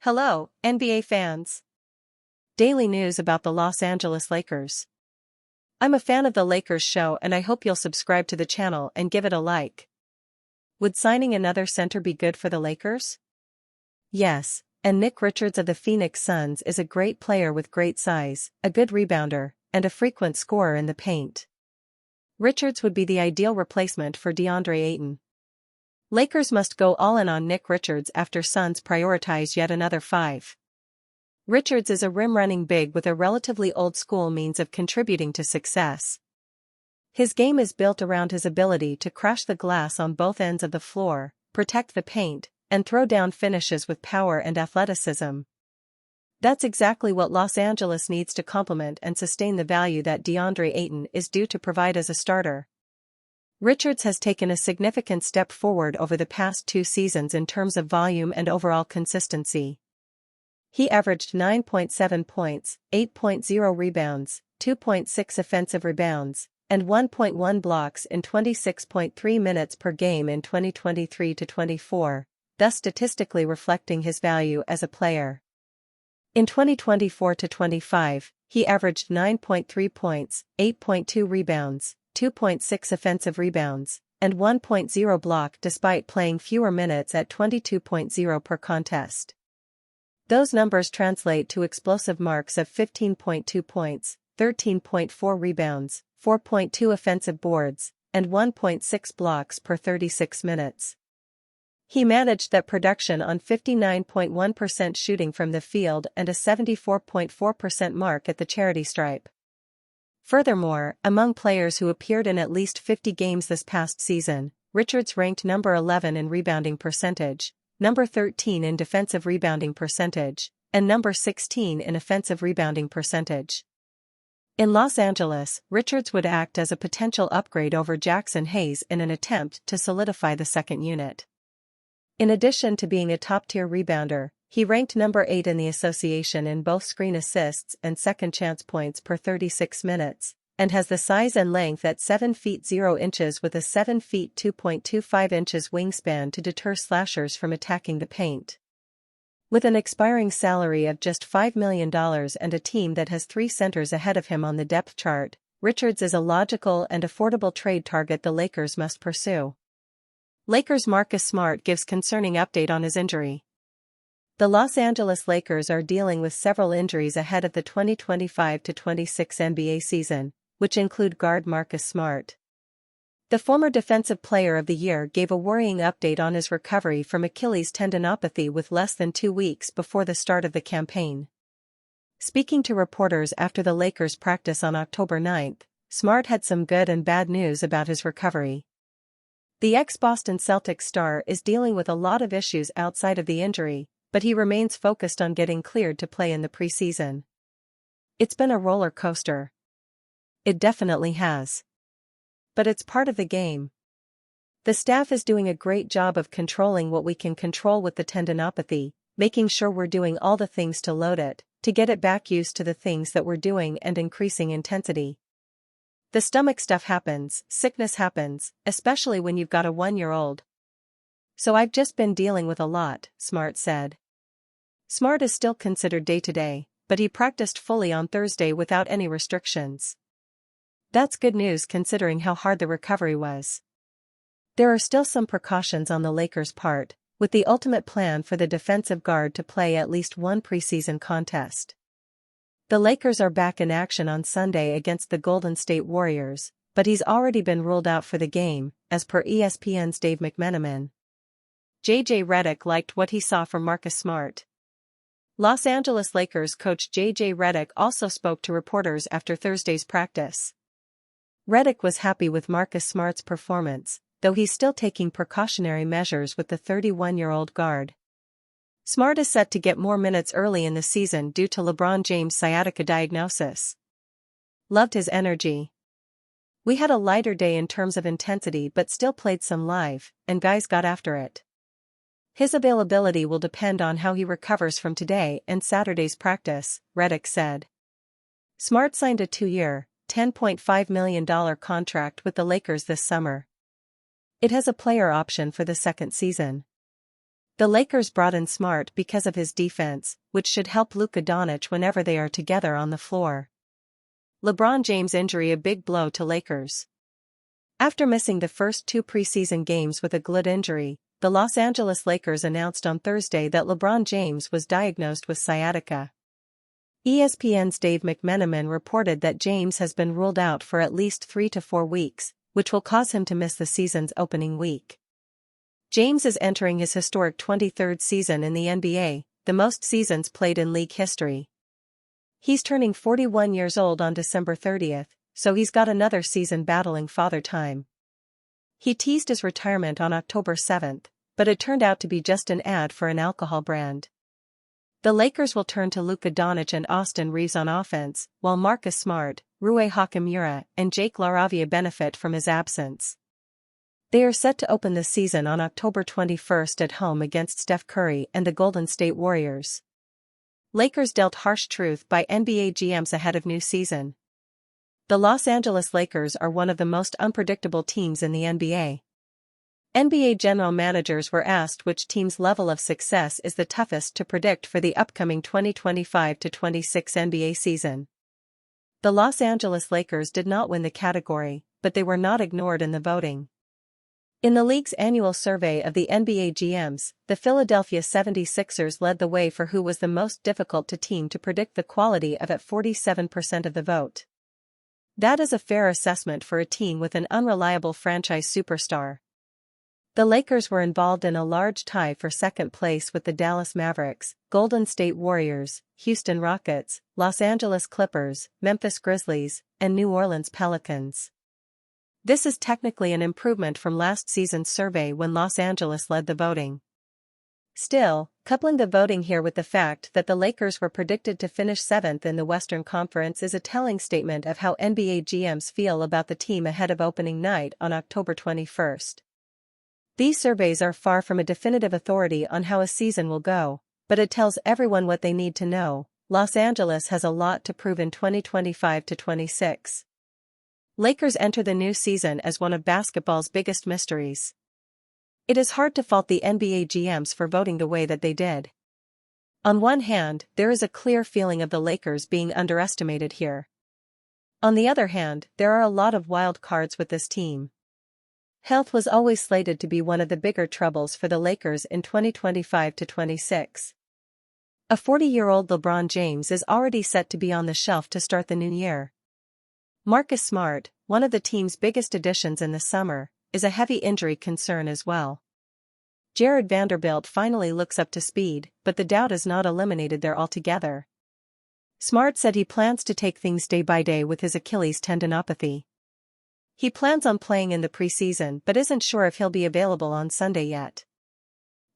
Hello, NBA fans. Daily news about the Los Angeles Lakers. I'm a fan of the Lakers show and I hope you'll subscribe to the channel and give it a like. Would signing another center be good for the Lakers? Yes, and Nick Richards of the Phoenix Suns is a great player with great size, a good rebounder, and a frequent scorer in the paint. Richards would be the ideal replacement for DeAndre Ayton. Lakers must go all in on Nick Richards after Suns prioritize yet another 5. Richards is a rim-running big with a relatively old-school means of contributing to success. His game is built around his ability to crash the glass on both ends of the floor, protect the paint, and throw down finishes with power and athleticism. That's exactly what Los Angeles needs to complement and sustain the value that DeAndre Ayton is due to provide as a starter. Richards has taken a significant step forward over the past 2 seasons in terms of volume and overall consistency. He averaged 9.7 points, 8.0 rebounds, 2.6 offensive rebounds, and 1.1 blocks in 26.3 minutes per game in 2023-24, thus statistically reflecting his value as a player. In 2024-25, he averaged 9.3 points, 8.2 rebounds, 2.6 offensive rebounds, and 1.0 block despite playing fewer minutes at 22.0 per contest. Those numbers translate to explosive marks of 15.2 points, 13.4 rebounds, 4.2 offensive boards, and 1.6 blocks per 36 minutes. He managed that production on 59.1% shooting from the field and a 74.4% mark at the charity stripe. Furthermore, among players who appeared in at least 50 games this past season, Richards ranked number 11 in rebounding percentage, number 13 in defensive rebounding percentage, and number 16 in offensive rebounding percentage. In Los Angeles, Richards would act as a potential upgrade over Jackson Hayes in an attempt to solidify the second unit. In addition to being a top-tier rebounder, he ranked number 8 in the association in both screen assists and second chance points per 36 minutes, and has the size and length at 7 feet 0 inches with a 7 feet 2.25 inches wingspan to deter slashers from attacking the paint. With an expiring salary of just $5 million and a team that has 3 centers ahead of him on the depth chart, Richards is a logical and affordable trade target the Lakers must pursue. Lakers' Marcus Smart gives concerning update on his injury. The Los Angeles Lakers are dealing with several injuries ahead of the 2025-26 NBA season, which include guard Marcus Smart. The former Defensive Player of the Year gave a worrying update on his recovery from Achilles tendinopathy with less than 2 weeks before the start of the campaign. Speaking to reporters after the Lakers' practice on October 9, Smart had some good and bad news about his recovery. The ex-Boston Celtics star is dealing with a lot of issues outside of the injury, but he remains focused on getting cleared to play in the preseason. It's been a roller coaster. It definitely has. But it's part of the game. The staff is doing a great job of controlling what we can control with the tendinopathy, making sure we're doing all the things to load it, to get it back used to the things that we're doing and increasing intensity. The stomach stuff happens, sickness happens, especially when you've got a 1-year-old. So I've just been dealing with a lot, Smart said. Smart is still considered day-to-day, but he practiced fully on Thursday without any restrictions. That's good news considering how hard the recovery was. There are still some precautions on the Lakers' part, with the ultimate plan for the defensive guard to play at least one preseason contest. The Lakers are back in action on Sunday against the Golden State Warriors, but he's already been ruled out for the game, as per ESPN's Dave McMenamin. J.J. Redick liked what he saw from Marcus Smart. Los Angeles Lakers coach J.J. Redick also spoke to reporters after Thursday's practice. Redick was happy with Marcus Smart's performance, though he's still taking precautionary measures with the 31-year-old guard. Smart is set to get more minutes early in the season due to LeBron James' sciatica diagnosis. Loved his energy. We had a lighter day in terms of intensity but still played some live, and guys got after it. His availability will depend on how he recovers from today and Saturday's practice, Redick said. Smart signed a 2-year, $10.5 million contract with the Lakers this summer. It has a player option for the second season. The Lakers brought in Smart because of his defense, which should help Luka Doncic whenever they are together on the floor. LeBron James injury a big blow to Lakers. After missing the first 2 preseason games with a glut injury, the Los Angeles Lakers announced on Thursday that LeBron James was diagnosed with sciatica. ESPN's Dave McMenamin reported that James has been ruled out for at least 3 to 4 weeks, which will cause him to miss the season's opening week. James is entering his historic 23rd season in the NBA, the most seasons played in league history. He's turning 41 years old on December 30th, so he's got another season battling father time. He teased his retirement on October 7th, but it turned out to be just an ad for an alcohol brand. The Lakers will turn to Luka Doncic and Austin Reeves on offense, while Marcus Smart, Rui Hachimura, and Jake LaRavia benefit from his absence. They are set to open the season on October 21st at home against Steph Curry and the Golden State Warriors. Lakers dealt harsh truth by NBA GMs ahead of new season. The Los Angeles Lakers are one of the most unpredictable teams in the NBA. NBA general managers were asked which team's level of success is the toughest to predict for the upcoming 2025-26 NBA season. The Los Angeles Lakers did not win the category, but they were not ignored in the voting. In the league's annual survey of the NBA GMs, the Philadelphia 76ers led the way for who was the most difficult team to predict the quality of at 47% of the vote. That is a fair assessment for a team with an unreliable franchise superstar. The Lakers were involved in a large tie for second place with the Dallas Mavericks, Golden State Warriors, Houston Rockets, Los Angeles Clippers, Memphis Grizzlies, and New Orleans Pelicans. This is technically an improvement from last season's survey when Los Angeles led the voting. Still, coupling the voting here with the fact that the Lakers were predicted to finish 7th in the Western Conference is a telling statement of how NBA GMs feel about the team ahead of opening night on October 21st. These surveys are far from a definitive authority on how a season will go, but it tells everyone what they need to know. Los Angeles has a lot to prove in 2025-26. Lakers enter the new season as one of basketball's biggest mysteries. It is hard to fault the NBA GMs for voting the way that they did. On one hand, there is a clear feeling of the Lakers being underestimated here. On the other hand, there are a lot of wild cards with this team. Health was always slated to be one of the bigger troubles for the Lakers in 2025-26. A 40-year-old LeBron James is already set to be on the shelf to start the new year. Marcus Smart, one of the team's biggest additions in the summer, is a heavy injury concern as well. Jared Vanderbilt finally looks up to speed, but the doubt is not eliminated there altogether. Smart said he plans to take things day by day with his Achilles tendinopathy. He plans on playing in the preseason but isn't sure if he'll be available on Sunday yet.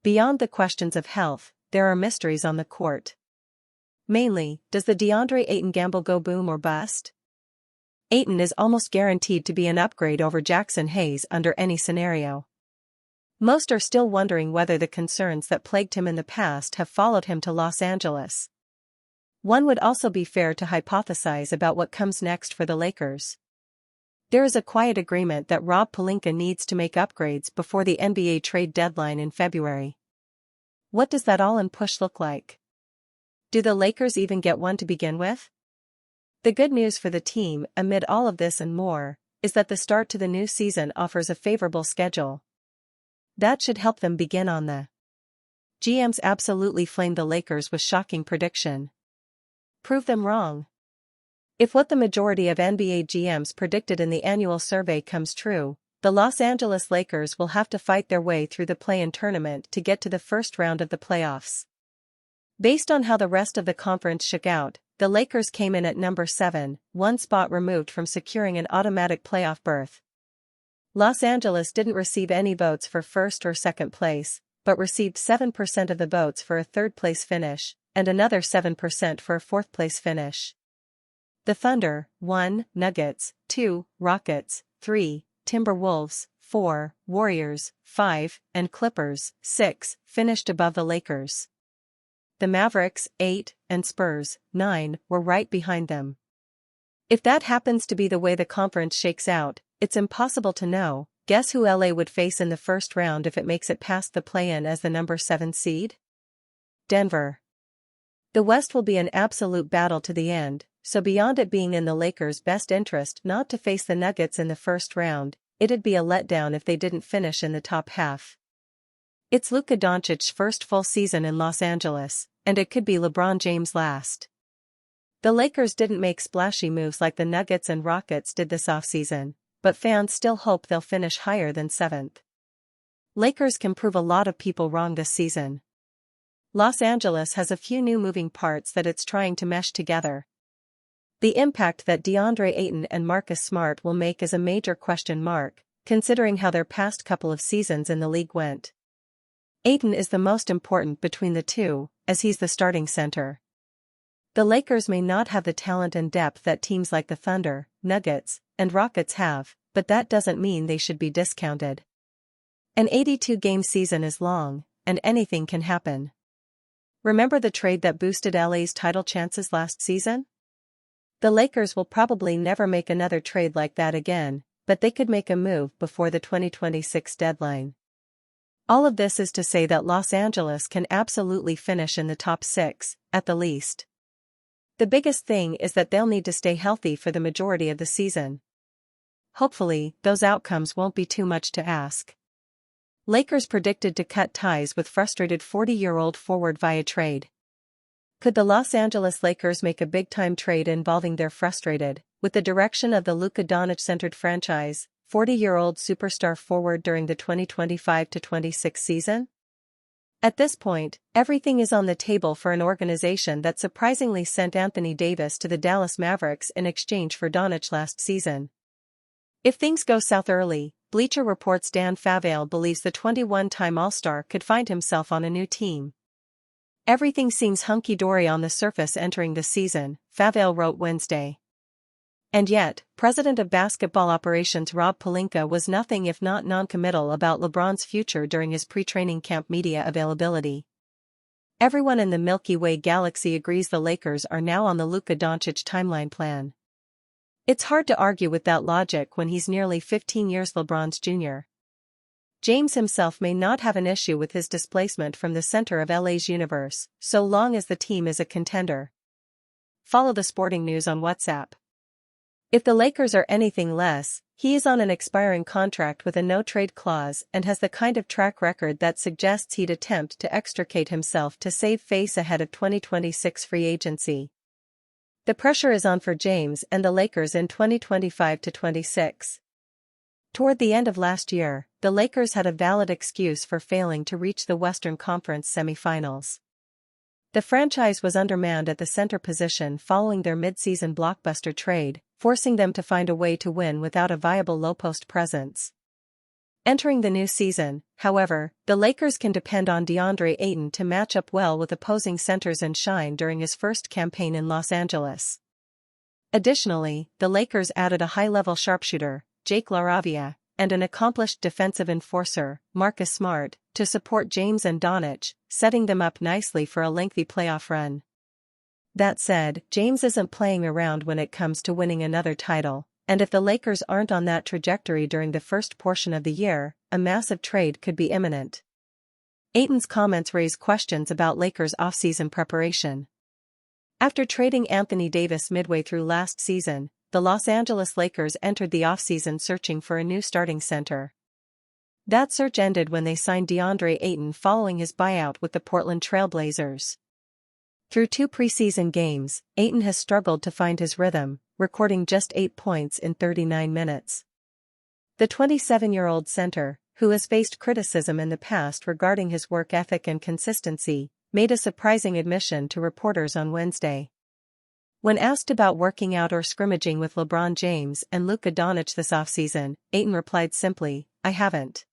Beyond the questions of health, there are mysteries on the court. Mainly, does the DeAndre Ayton gamble go boom or bust? Ayton is almost guaranteed to be an upgrade over Jackson Hayes under any scenario. Most are still wondering whether the concerns that plagued him in the past have followed him to Los Angeles. One would also be fair to hypothesize about what comes next for the Lakers. There is a quiet agreement that Rob Pelinka needs to make upgrades before the NBA trade deadline in February. What does that all-in push look like? Do the Lakers even get one to begin with? The good news for the team, amid all of this and more, is that the start to the new season offers a favorable schedule. That should help them begin on the. GMs absolutely flamed the Lakers with shocking prediction. Prove them wrong. If what the majority of NBA GMs predicted in the annual survey comes true, the Los Angeles Lakers will have to fight their way through the play-in tournament to get to the first round of the playoffs. Based on how the rest of the conference shook out, the Lakers came in at number 7, one spot removed from securing an automatic playoff berth. Los Angeles didn't receive any votes for first or second place, but received 7% of the votes for a third-place finish, and another 7% for a fourth-place finish. The Thunder, 1, Nuggets, 2, Rockets, 3, Timberwolves, 4, Warriors, 5, and Clippers, 6, finished above the Lakers. The Mavericks, 8, and Spurs, 9, were right behind them. If that happens to be the way the conference shakes out, it's impossible to know, Guess who LA would face in the first round if it makes it past the play-in as the number 7 seed? Denver. The West will be an absolute battle to the end, so beyond it being in the Lakers' best interest not to face the Nuggets in the first round, it'd be a letdown if they didn't finish in the top half. It's Luka Doncic's first full season in Los Angeles, and it could be LeBron James' last. The Lakers didn't make splashy moves like the Nuggets and Rockets did this offseason, but fans still hope they'll finish higher than 7th. Lakers can prove a lot of people wrong this season. Los Angeles has a few new moving parts that it's trying to mesh together. The impact that DeAndre Ayton and Marcus Smart will make is a major question mark, considering how their past couple of seasons in the league went. Ayton is the most important between the two, as he's the starting center. The Lakers may not have the talent and depth that teams like the Thunder, Nuggets, and Rockets have, but that doesn't mean they should be discounted. An 82-game season is long, and anything can happen. Remember the trade that boosted LA's title chances last season? The Lakers will probably never make another trade like that again, but they could make a move before the 2026 deadline. All of this is to say that Los Angeles can absolutely finish in the top 6, at the least. The biggest thing is that they'll need to stay healthy for the majority of the season. Hopefully, those outcomes won't be too much to ask. Lakers predicted to cut ties with frustrated 40-year-old forward via trade. Could the Los Angeles Lakers make a big-time trade involving their frustrated, with the direction of the Luka Doncic-centered franchise, 40-year-old superstar forward during the 2025-26 season? At this point, everything is on the table for an organization that surprisingly sent Anthony Davis to the Dallas Mavericks in exchange for Doncic last season. If things go south early, Bleacher Report's Dan Favale believes the 21-time All-Star could find himself on a new team. Everything seems hunky-dory on the surface entering the season, Favale wrote Wednesday. And yet, President of Basketball Operations Rob Pelinka was nothing if not non-committal about LeBron's future during his pre-training camp media availability. Everyone in the Milky Way galaxy agrees the Lakers are now on the Luka Doncic timeline plan. It's hard to argue with that logic when he's nearly 15 years LeBron's junior. James himself may not have an issue with his displacement from the center of LA's universe, so long as the team is a contender. Follow the sporting news on WhatsApp. If the Lakers are anything less, he is on an expiring contract with a no-trade clause and has the kind of track record that suggests he'd attempt to extricate himself to save face ahead of 2026 free agency. The pressure is on for James and the Lakers in 2025-26. Toward the end of last year, the Lakers had a valid excuse for failing to reach the Western Conference semifinals. The franchise was undermanned at the center position following their mid-season blockbuster trade, forcing them to find a way to win without a viable low-post presence. Entering the new season, however, the Lakers can depend on DeAndre Ayton to match up well with opposing centers and shine during his first campaign in Los Angeles. Additionally, the Lakers added a high-level sharpshooter, Jake LaRavia, and an accomplished defensive enforcer, Marcus Smart, to support James and Doncic, setting them up nicely for a lengthy playoff run. That said, James isn't playing around when it comes to winning another title, and if the Lakers aren't on that trajectory during the first portion of the year, a massive trade could be imminent. Ayton's comments raise questions about Lakers' offseason preparation. After trading Anthony Davis midway through last season, the Los Angeles Lakers entered the offseason searching for a new starting center. That search ended when they signed DeAndre Ayton following his buyout with the Portland Trail Blazers. Through 2 preseason games, Ayton has struggled to find his rhythm, recording just 8 points in 39 minutes. The 27-year-old center, who has faced criticism in the past regarding his work ethic and consistency, made a surprising admission to reporters on Wednesday. When asked about working out or scrimmaging with LeBron James and Luka Doncic this offseason, Ayton replied simply, "I haven't."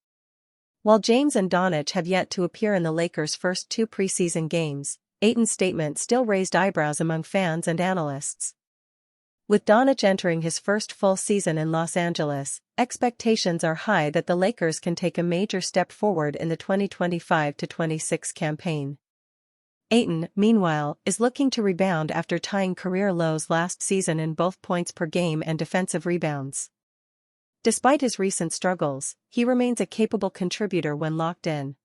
While James and Doncic have yet to appear in the Lakers' first 2 preseason games, Ayton's statement still raised eyebrows among fans and analysts. With Doncic entering his first full season in Los Angeles, expectations are high that the Lakers can take a major step forward in the 2025-26 campaign. Ayton, meanwhile, is looking to rebound after tying career lows last season in both points per game and defensive rebounds. Despite his recent struggles, he remains a capable contributor when locked in.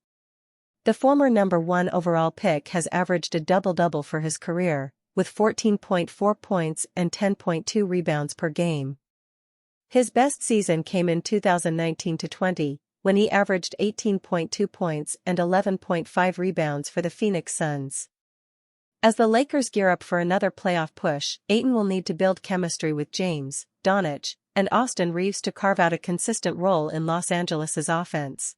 The former number 1 overall pick has averaged a double-double for his career, with 14.4 points and 10.2 rebounds per game. His best season came in 2019-20, when he averaged 18.2 points and 11.5 rebounds for the Phoenix Suns. As the Lakers gear up for another playoff push, Ayton will need to build chemistry with James, Doncic, and Austin Reeves to carve out a consistent role in Los Angeles' offense.